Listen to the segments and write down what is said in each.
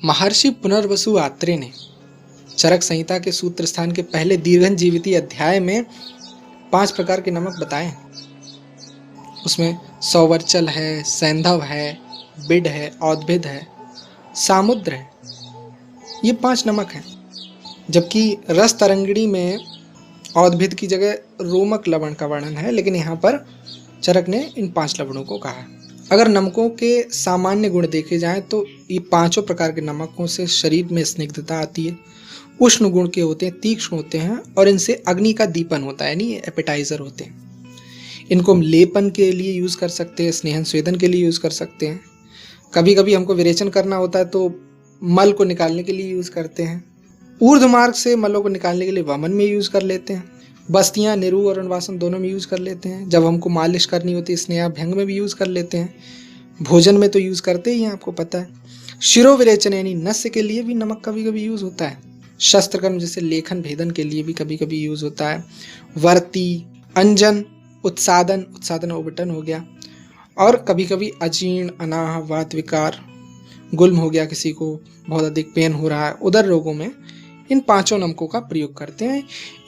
महर्षि पुनर्वसु आत्रेय ने चरक संहिता के सूत्र स्थान के पहले दीर्घन जीविती अध्याय में 5 प्रकार के नमक बताए हैं। उसमें सौवर्चल है, सैंधव है, बिड है, औद्भिद है, सामुद्र है। ये 5 नमक हैं। जबकि रस तरंगिणी में औद्भिद की जगह रोमक लवण का वर्णन है, लेकिन यहाँ पर चरक ने इन 5 लवणों को कहा है। अगर नमकों के सामान्य गुण देखे जाएं तो ये 5 प्रकार के नमकों से शरीर में स्निग्धता आती है, उष्ण गुण के होते हैं, तीक्ष्ण होते हैं और इनसे अग्नि का दीपन होता है, यानी एपेटाइजर होते हैं। इनको हम लेपन के लिए यूज़ कर सकते हैं, स्नेहन स्वेदन के लिए यूज़ कर सकते हैं। कभी कभी हमको विरेचन करना होता है तो मल को निकालने के लिए यूज़ करते हैं। ऊर्ध्व मार्ग से मलों को निकालने के लिए वमन में यूज़ कर लेते हैं। बस्तियाँ, निरु और अनुवासन दोनों में यूज़ कर लेते हैं। जब हमको मालिश करनी होती है स्नेहाभ्यंग में भी यूज़ कर लेते हैं। भोजन में तो यूज़ करते ही हैं, आपको पता है। शिरो विरेचन यानी नस्य के लिए भी नमक कभी कभी यूज़ होता है। शस्त्रकर्म जैसे लेखन भेदन के लिए भी कभी कभी यूज़ होता है। वर्ती, अंजन, उत्सादन ओबटन हो गया। और कभी कभी अजीर्ण, अनाह, वात विकार, गुल्म हो गया, किसी को बहुत अधिक पेन हो रहा है, उदर रोगों में इन 5 नमकों का प्रयोग करते हैं।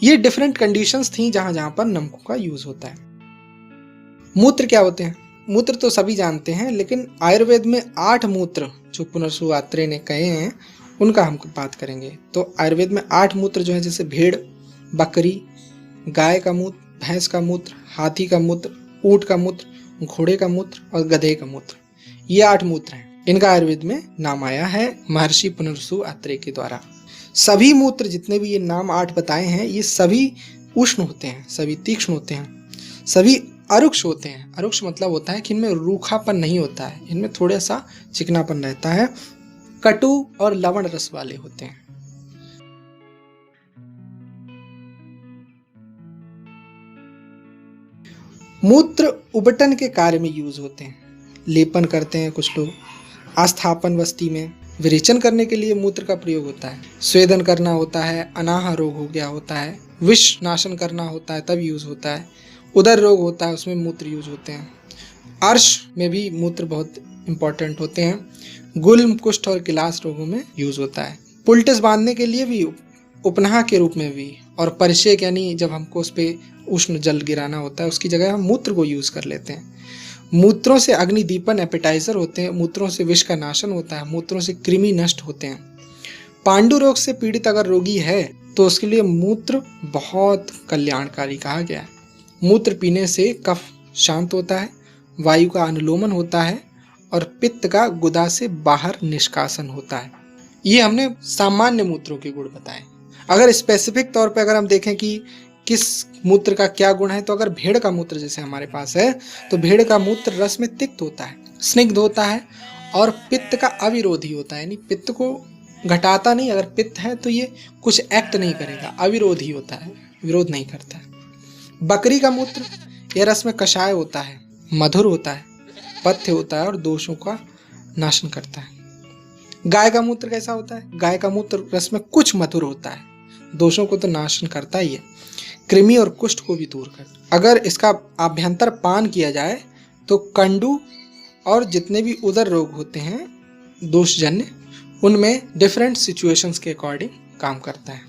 ये डिफरेंट कंडीशंस थी जहां पर नमकों का यूज होता है। मूत्र क्या होते हैं? मूत्र तो सभी जानते हैं, लेकिन आयुर्वेद में 8 मूत्र जो पुनर्वसु आत्रेय ने कहे हैं उनका हम बात करेंगे। तो आयुर्वेद में 8 मूत्र जो है, जैसे भेड़, बकरी, गाय का मूत्र, भैंस का मूत्र, हाथी का मूत्र, ऊंट का मूत्र, घोड़े का मूत्र और गधे का मूत्र, ये 8 मूत्र हैं। इनका आयुर्वेद में नाम आया है महर्षि पुनर्वसु आत्रेय के द्वारा। सभी मूत्र जितने भी ये नाम 8 बताए हैं, ये सभी उष्ण होते हैं, सभी तीक्ष्ण होते हैं, सभी अरुक्ष होते हैं। अरुक्ष मतलब होता है कि इनमें रूखापन नहीं होता है, इनमें थोड़ा सा चिकनापन रहता है। कटु और लवण रस वाले होते हैं। मूत्र उबटन के कार्य में यूज होते हैं। लेपन करते हैं कुछ लोग। आस्थापन वस्ती में विरेचन करने के लिए मूत्र का प्रयोग होता है। स्वेदन करना होता है, अनाह रोग हो गया होता है, विष नाशन करना होता है तब यूज होता है। उदर रोग होता है, उसमें मूत्र यूज होते हैं। अर्श में भी मूत्र बहुत इंपॉर्टेंट होते हैं। गुल्म, कुष्ठ और गिलास रोगों में यूज होता है। पुलटिस बांधने के लिए भी, उपनाह के रूप में भी, और परिषेक यानी जब हमको उस पर उष्ण जल गिराना होता है उसकी जगह हम मूत्र को यूज कर लेते हैं। मूत्रों से अग्नि दीपन एपेटाइजर होते हैं। मूत्रों से विष का नाशन होता है। मूत्रों से कृमि नष्ट होते हैं। पांडु रोग से पीड़ित अगर रोगी है तो उसके लिए मूत्र बहुत कल्याणकारी कहा गया है। मूत्र पीने से कफ शांत होता है, वायु का अनुलोमन होता है और पित्त का गुदा से बाहर निष्कासन होता है। ये हमने सामान्य मूत्रों के गुण बताए। अगर स्पेसिफिक तौर पे अगर हम देखें कि किस मूत्र का क्या गुण है, तो अगर भेड़ का मूत्र जैसे हमारे पास है, तो भेड़ का मूत्र रस में तिक्त होता है, स्निग्ध होता है और पित्त का अविरोधी होता है, यानी पित्त को घटाता नहीं। अगर पित्त है तो ये कुछ एक्ट नहीं करेगा, अविरोधी होता है, विरोध नहीं करता है। बकरी का मूत्र, यह रस में कषाय होता है, मधुर होता है, पथ्य होता है और दोषों का नाशन करता है। गाय का मूत्र कैसा होता है? गाय का मूत्र रस में कुछ मधुर होता है, दोषों को तो नाशन करता ही है, कृमि और कुष्ठ को भी दूर कर। अगर इसका आभ्यंतर पान किया जाए तो कंडू और जितने भी उदर रोग होते हैं दोषजन्य, उनमें डिफरेंट सिचुएशंस के अकॉर्डिंग काम करता है।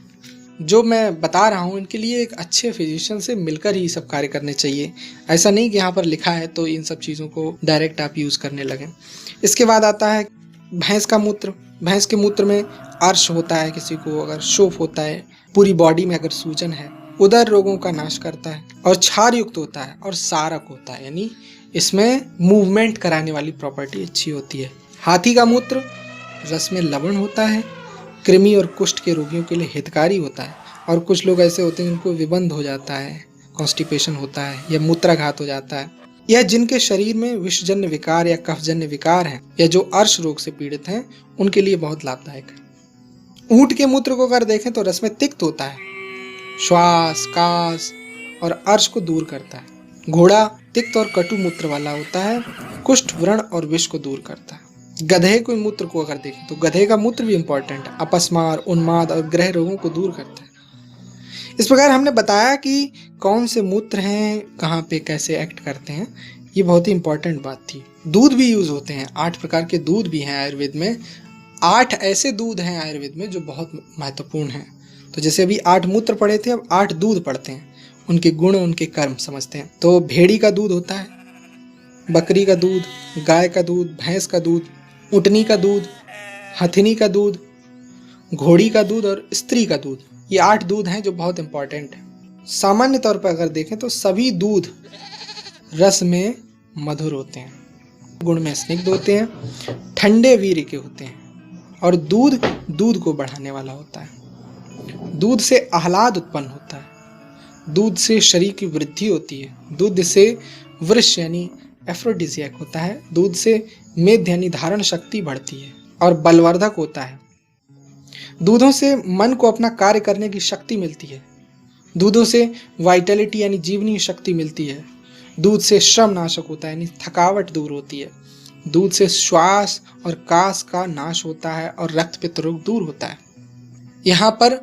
जो मैं बता रहा हूँ इनके लिए एक अच्छे फिजिशियन से मिलकर ही सब कार्य करने चाहिए। ऐसा नहीं कि यहाँ पर लिखा है तो इन सब चीज़ों को डायरेक्ट आप यूज़ करने लगें। इसके बाद आता है भैंस का मूत्र। भैंस के मूत्र में अर्श होता है, किसी को अगर शोफ होता है, पूरी बॉडी में अगर सूजन है, उदर रोगों का नाश करता है और क्षार युक्त होता है और सारक होता है, यानी इसमें मूवमेंट कराने वाली प्रॉपर्टी अच्छी होती है। हाथी का मूत्र रस में लवण होता है, कृमि और कुष्ठ के रोगियों के लिए हितकारी होता है। और कुछ लोग ऐसे होते हैं जिनको विबंध हो जाता है, कॉन्स्टिपेशन होता है या मूत्राघात हो जाता है, या जिनके शरीर में विषजन्य विकार या कफजन्य विकार हैं या जो अर्श रोग से पीड़ित हैं, उनके लिए बहुत लाभदायक है। ऊंट के मूत्र को अगर देखें तो रस में तिक्त होता है, श्वास, कास और अर्श को दूर करता है। घोड़ा तिक्त और कटु मूत्र वाला होता है, कुष्ठ, व्रण और विष को दूर करता है। गधे के मूत्र को अगर देखें तो गधे का मूत्र भी इंपॉर्टेंट है, अपस्मार, उन्माद और ग्रह रोगों को दूर करता है। इस प्रकार हमने बताया कि कौन से मूत्र हैं, कहाँ पे कैसे एक्ट करते हैं, ये बहुत ही इंपॉर्टेंट बात थी। दूध भी यूज होते हैं, 8 प्रकार के दूध भी हैं आयुर्वेद में। 8 ऐसे दूध हैं आयुर्वेद में जो बहुत महत्वपूर्ण हैं। तो जैसे अभी 8 मूत्र पढ़े थे, अब 8 दूध पढ़ते हैं, उनके गुण उनके कर्म समझते हैं। तो भेड़ी का दूध होता है, बकरी का दूध, गाय का दूध, भैंस का दूध, ऊँटनी का दूध, हथिनी का दूध, घोड़ी का दूध और स्त्री का दूध। ये 8 दूध हैं जो बहुत इंपॉर्टेंट हैं। सामान्य तौर पर अगर देखें तो सभी दूध रस में मधुर होते हैं, गुण में स्निग्ध होते हैं, ठंडे वीर्य के होते हैं और दूध दूध को बढ़ाने वाला होता है। दूध से आह्लाद उत्पन्न होता है, दूध से शरीर की वृद्धि होती है, दूध से वृष यानी एफ्रोडिजियक होता है, दूध से मेद यानी धारण शक्ति बढ़ती है और बलवर्धक होता है। दूधों से मन को अपना कार्य करने की शक्ति मिलती है, दूधों से वाइटलिटी यानी जीवनी शक्ति मिलती है, दूध से श्रम नाशक होता है यानी थकावट दूर होती है, दूध से श्वास और कास का नाश होता है और रक्त पित्त रोग दूर होता है। यहाँ पर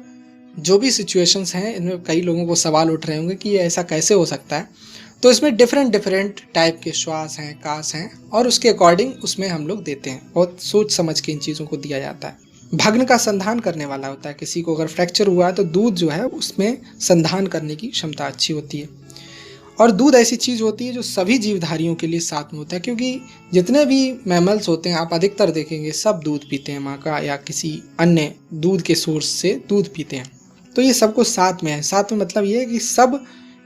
जो भी सिचुएशंस हैं इनमें कई लोगों को सवाल उठ रहे होंगे कि ये ऐसा कैसे हो सकता है। तो इसमें डिफरेंट टाइप के श्वास हैं, कास हैं और उसके अकॉर्डिंग उसमें हम लोग देते हैं। बहुत सोच समझ के इन चीज़ों को दिया जाता है। भग्न का संधान करने वाला होता है, किसी को अगर फ्रैक्चर हुआ है तो दूध जो है उसमें संधान करने की क्षमता अच्छी होती है। और दूध ऐसी चीज़ होती है जो सभी जीवधारियों के लिए साथ में होता है, क्योंकि जितने भी मैमल्स होते हैं आप अधिकतर देखेंगे सब दूध पीते हैं, माँ का या किसी अन्य दूध के सोर्स से दूध पीते हैं। तो ये सबको साथ में है। साथ में मतलब ये है कि सब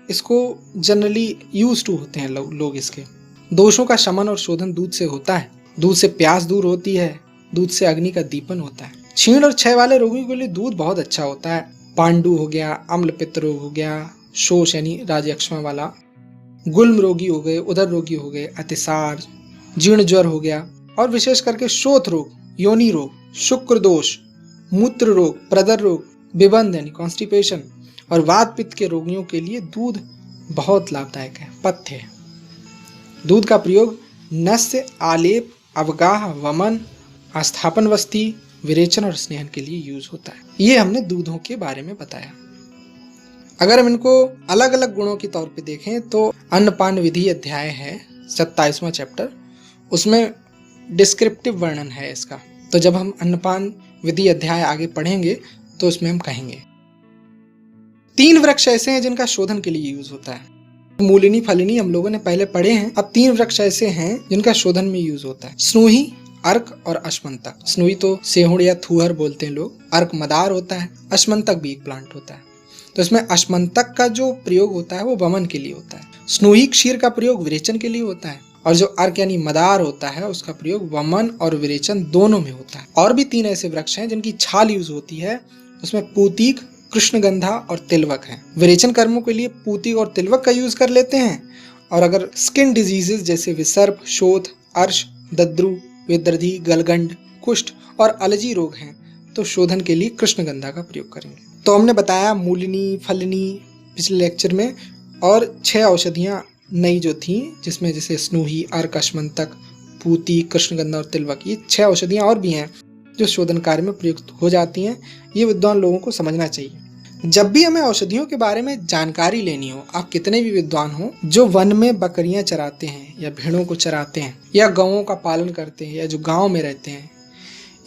इसको जनरली यूज टू होते हैं लोग इसके। दोषों का शमन और शोधन दूध से होता है, दूध से प्यास दूर होती है, दूध से अग्नि का दीपन होता है। छीण और क्षय वाले रोगियों के लिए दूध बहुत अच्छा होता है। पांडु हो गया, अम्ल पित्त रोग हो गया, शोष यानी राजयक्ष्मा वाला, गुल्म रोगी हो गए, उदर रोगी हो गए, अतिसार, जीर्ण ज्वर हो गया और विशेष करके शोथ रोग, योनि रोग, शुक्र दोष, मूत्र रोग, प्रदर रोग, विबंध यानी कॉन्स्टिपेशन और वात पित्त के रोगियों के लिए दूध बहुत लाभदायक है, पथ्य है। दूध का प्रयोग नस्य, आलेप, अवगाह, वमन, आस्थापन वस्ती, विरेचन और स्नेहन के लिए यूज होता है। ये हमने दूधों के बारे में बताया। अगर हम इनको अलग अलग गुणों के तौर पे देखें तो अन्नपान विधि अध्याय है 27वां चैप्टर, उसमें डिस्क्रिप्टिव वर्णन है इसका। तो जब हम अन्नपान विधि अध्याय आगे पढ़ेंगे तो उसमें हम कहेंगे 3 वृक्ष ऐसे हैं जिनका शोधन के लिए यूज होता है। मूलिनी फलिनी हम लोगों ने पहले पढ़े हैं। अब 3 वृक्ष ऐसे हैं जिनका शोधन में यूज होता है, स्नूही, अर्क और अश्मंतक। स्नूही तो सेहुड़ या थूहर बोलते हैं लोग, अर्क मदार होता है, अश्मंतक भी एक प्लांट होता है। तो इसमें अश्मंतक का जो प्रयोग होता है वो वमन के लिए होता है, स्नूही क्षीर का प्रयोग विरेचन के लिए होता है और जो अर्क यानी मदार होता है उसका प्रयोग वमन और विरेचन दोनों में होता है। और भी 3 ऐसे वृक्ष हैं जिनकी छाल यूज होती है, उसमें पूतिक, कृष्णगंधा और तिलवक है। विरेचन कर्मों के लिए पूतिक और तिलवक का यूज कर लेते हैं और अगर स्किन डिजीजेस जैसे विसर्प, शोथ, अर्श, दद्रु, वेदर्धी, गलगंड, कुष्ठ और एलर्जी रोग हैं तो शोधन के लिए कृष्णगंधा का प्रयोग करेंगे। तो हमने बताया मूलिनी फलिनी पिछले लेक्चर में और 6 औषधियां नई जो थी, जिसमें जैसे स्नूही, अर्क, अश्मंतक, पूती, कृष्णगंधा और तिलवक, ये 6 औषधियां और भी हैं जो शोधन कार्य में प्रयुक्त हो जाती हैं। ये विद्वान लोगों को समझना चाहिए। जब भी हमें औषधियों के बारे में जानकारी लेनी हो, आप कितने भी विद्वान हो, जो वन में बकरियां चराते हैं या भेड़ों को चराते हैं या गौओं का पालन करते हैं या जो गाँव में रहते हैं,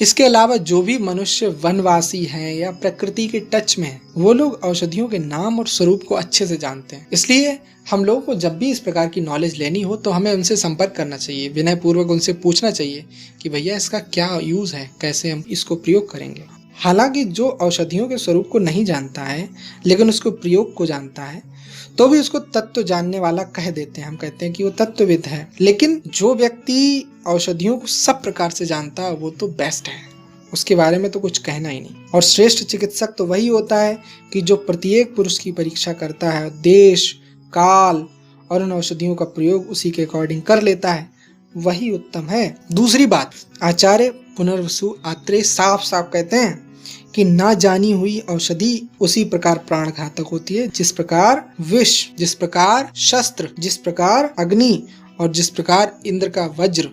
इसके अलावा जो भी मनुष्य वनवासी हैं या प्रकृति के टच में हैं, वो लोग औषधियों के नाम और स्वरूप को अच्छे से जानते हैं। इसलिए हम लोगों को जब भी इस प्रकार की नॉलेज लेनी हो तो हमें उनसे संपर्क करना चाहिए, विनय पूर्वक उनसे पूछना चाहिए कि भैया इसका क्या यूज है, कैसे हम इसको प्रयोग करेंगे। हालांकि जो औषधियों के स्वरूप को नहीं जानता है लेकिन उसको प्रयोग को जानता है तो भी उसको तत्व जानने वाला कह देते हैं, हम कहते हैं कि वो तत्वविद है। लेकिन जो व्यक्ति औषधियों को सब प्रकार से जानता है वो तो बेस्ट है, उसके बारे में तो कुछ कहना ही नहीं। और श्रेष्ठ चिकित्सक तो वही होता है कि जो प्रत्येक पुरुष की परीक्षा करता है, देश, काल और उन औषधियों का प्रयोग उसी के अकॉर्डिंग कर लेता है, वही उत्तम है। दूसरी बात, आचार्य पुनर्वसु आत्रेय साफ साफ कहते हैं कि ना जानी हुई औषधि उसी प्रकार प्राणघातक होती है जिस प्रकार विष, जिस प्रकार शस्त्र, जिस प्रकार अग्नि और जिस प्रकार इंद्र का वज्र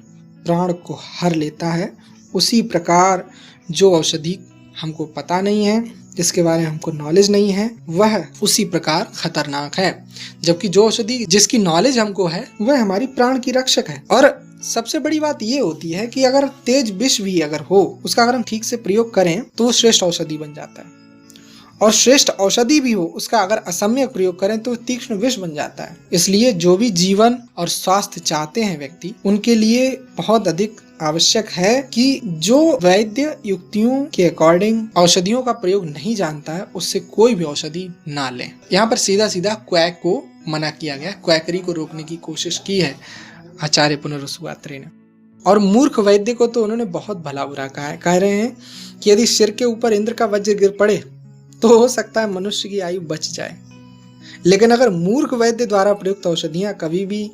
प्राण को हर लेता है, उसी प्रकार जो औषधि हमको पता नहीं है, जिसके बारे में हमको नॉलेज नहीं है, वह उसी प्रकार खतरनाक है। जबकि जो औषधि जिसकी नॉलेज हमको है वह हमारी प्राण की रक्षक है। और सबसे बड़ी बात ये होती है कि अगर तेज विष भी अगर हो, उसका अगर हम ठीक से प्रयोग करें तो वो श्रेष्ठ औषधि बन जाता है, और श्रेष्ठ औषधि भी हो, उसका अगर असम्यक प्रयोग करें तो तीक्ष्ण विष बन जाता है। इसलिए जो भी जीवन और स्वास्थ्य चाहते हैं व्यक्ति, उनके लिए बहुत अधिक आवश्यक है कि जो वैद्य युक्तियों के अकॉर्डिंग औषधियों का प्रयोग नहीं जानता है, उससे कोई भी औषधि ना लें। यहाँ पर सीधा सीधा क्वैक को मना किया गया, क्वैकरी को रोकने की कोशिश की है आचार्य पुनर्वसु आत्रेय ने। और मूर्ख वैद्य को तो उन्होंने बहुत भला बुरा कहा है। कह रहे हैं कि यदि सिर के ऊपर इंद्र का वज्र गिर पड़े तो हो सकता है मनुष्य की आयु बच जाए, लेकिन अगर मूर्ख वैद्य द्वारा प्रयुक्त औषधियां कभी भी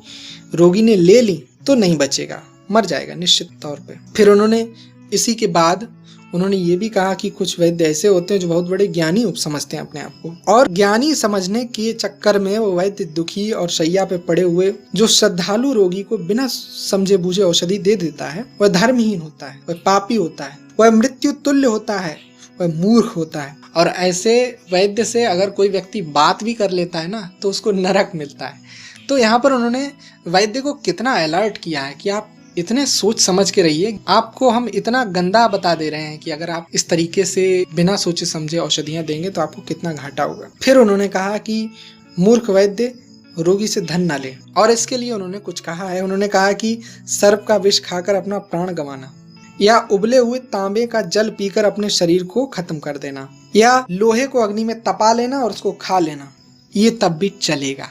रोगी ने ले ली तो नहीं बचेगा, मर जाएगा निश्चित तौर पे। फिर उन्होंने इसी के बाद उन्होंने ये भी कहा कि कुछ वैद्य ऐसे होते हैं जो बहुत बड़े ज्ञानी समझते हैं अपने आप को, और ज्ञानी समझने के चक्कर में वो वैद्य दुखी और शैया पे पड़े हुए जो श्रद्धालु रोगी को बिना समझे बूझे औषधि दे देता है, वह धर्महीन होता है, वह पापी होता है, वह मृत्यु तुल्य होता है, वह मूर्ख होता है। और ऐसे वैद्य से अगर कोई व्यक्ति बात भी कर लेता है ना तो उसको नरक मिलता है। तो यहाँ पर उन्होंने वैद्य को कितना अलर्ट किया है कि आप इतने सोच समझ के रहिए, आपको हम इतना गंदा बता दे रहे हैं कि अगर आप इस तरीके से बिना सोचे समझे औषधियां देंगे तो आपको कितना घाटा होगा। फिर उन्होंने कहा कि मूर्ख वैद्य रोगी से धन ना ले, और इसके लिए उन्होंने कुछ कहा है। उन्होंने कहा कि सर्प का विष खाकर अपना प्राण गंवाना, या उबले हुए तांबे का जल पीकर अपने शरीर को खत्म कर देना, या लोहे को अग्नि में तपा लेना और उसको खा लेना, ये तब भी चलेगा।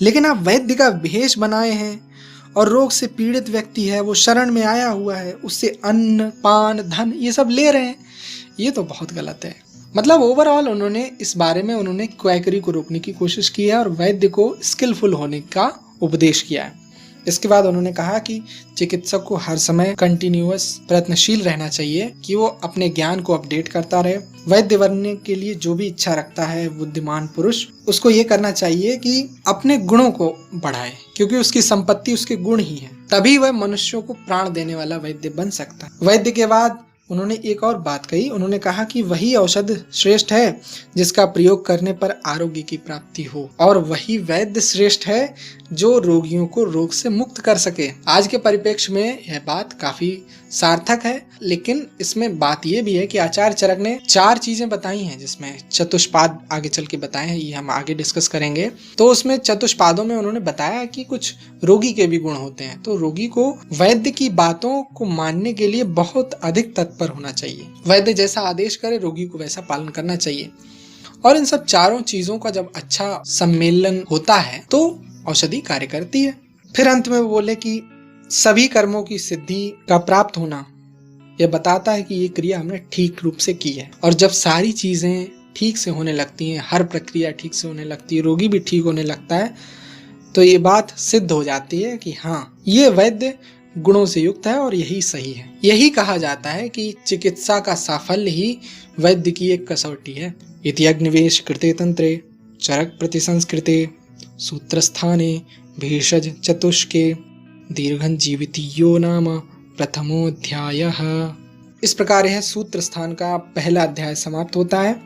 लेकिन आप वैद्य का भेष बनाए हैं और रोग से पीड़ित व्यक्ति है, वो शरण में आया हुआ है, उससे अन्न पान धन ये सब ले रहे हैं, ये तो बहुत गलत है। मतलब ओवरऑल उन्होंने इस बारे में उन्होंने क्वैकरी को रोकने की कोशिश की है और वैद्य को स्किलफुल होने का उपदेश किया है। इसके बाद उन्होंने कहा कि चिकित्सक को हर समय कंटिन्यूअस प्रयत्नशील रहना चाहिए कि वो अपने ज्ञान को अपडेट करता रहे। वैद्य बनने के लिए जो भी इच्छा रखता है बुद्धिमान पुरुष, उसको ये करना चाहिए कि अपने गुणों को बढ़ाए, क्योंकि उसकी संपत्ति उसके गुण ही है, तभी वह मनुष्यों को प्राण देने वाला वैद्य बन सकता है। वैद्य के बाद उन्होंने एक और बात कही, उन्होंने कहा कि वही औषध श्रेष्ठ है जिसका प्रयोग करने पर आरोग्य की प्राप्ति हो, और वही वैद्य श्रेष्ठ है जो रोगियों को रोग से मुक्त कर सके। आज के परिप्रेक्ष्य में यह बात काफी सार्थक है, लेकिन इसमें बात यह भी है कि आचार्य चरक ने 4 चीजें बताई हैं, जिसमें चतुष्पाद आगे चल के बताए हैं, ये हम आगे डिस्कस करेंगे। तो उसमें चतुष्पादों में उन्होंने बताया कि कुछ रोगी के भी गुण होते हैं, तो रोगी को वैद्य की बातों को मानने के लिए बहुत अधिक तत्पर होना चाहिए। वैद्य जैसा आदेश करे रोगी को वैसा पालन करना चाहिए, और इन सब चारों चीजों का जब अच्छा सम्मेलन होता है तो औषधि कार्य करती है। फिर अंत में वो बोले कि सभी कर्मों की सिद्धि का प्राप्त होना यह बताता है कि ये क्रिया हमने ठीक रूप से की है, और जब सारी चीजें ठीक से होने लगती हैं, हर प्रक्रिया ठीक से होने लगती है, रोगी भी ठीक होने लगता है, तो ये बात सिद्ध हो जाती है कि हाँ, ये वैद्य गुणों से युक्त है और यही सही है। यही कहा जाता है कि चिकित्सा का साफल्य ही वैद्य की एक कसौटी है। इति अग्निवेश कृते तंत्रे चरक प्रतिसंस्कृते सूत्रस्थाने भेषज चतुष्के दीर्घं जीवितियो नाम प्रथमोऽध्यायः। इस प्रकार यह सूत्र स्थान का पहला अध्याय समाप्त होता है।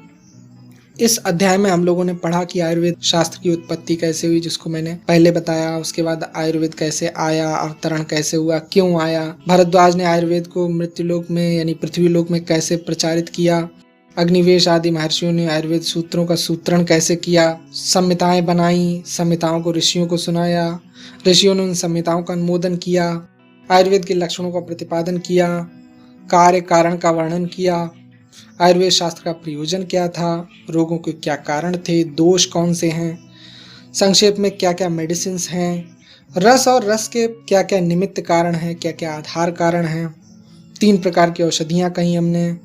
इस अध्याय में हम लोगों ने पढ़ा कि आयुर्वेद शास्त्र की उत्पत्ति कैसे हुई, जिसको मैंने पहले बताया। उसके बाद आयुर्वेद कैसे आया, अवतरण कैसे हुआ, क्यों आया, भरद्वाज ने आयुर्वेद को मृत्युलोक में यानी पृथ्वीलोक में कैसे प्रचारित किया, अग्निवेश आदि महर्षियों ने आयुर्वेद सूत्रों का सूत्रण कैसे किया, संहिताएं बनाई, संहिताओं को ऋषियों को सुनाया, ऋषियों ने उन संहिताओं का अनुमोदन किया, आयुर्वेद के लक्षणों का प्रतिपादन किया, कार्य कारण का वर्णन किया, आयुर्वेद शास्त्र का प्रयोजन क्या था, रोगों के क्या कारण थे, दोष कौन से हैं, संक्षेप में क्या क्या मेडिसिन हैं, रस और रस के क्या क्या निमित्त कारण हैं, क्या क्या आधार कारण हैं, 3 प्रकार की औषधियाँ कही हमने,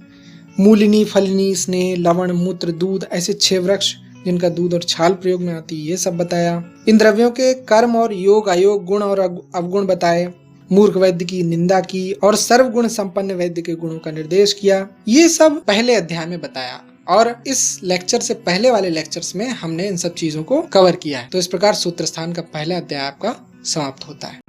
मूलिनी फलिनी स्नेह लवण मूत्र दूध, ऐसे 6 वृक्ष जिनका दूध और छाल प्रयोग में आती है, ये सब बताया। इन द्रव्यों के कर्म और योग अयोग, गुण और अवगुण बताए, मूर्ख वैद्य की निंदा की और सर्वगुण संपन्न वैद्य के गुणों का निर्देश किया। ये सब पहले अध्याय में बताया, और इस लेक्चर से पहले वाले लेक्चर्स में हमने इन सब चीजों को कवर किया है। तो इस प्रकार सूत्रस्थान का पहला अध्याय आपका समाप्त होता है।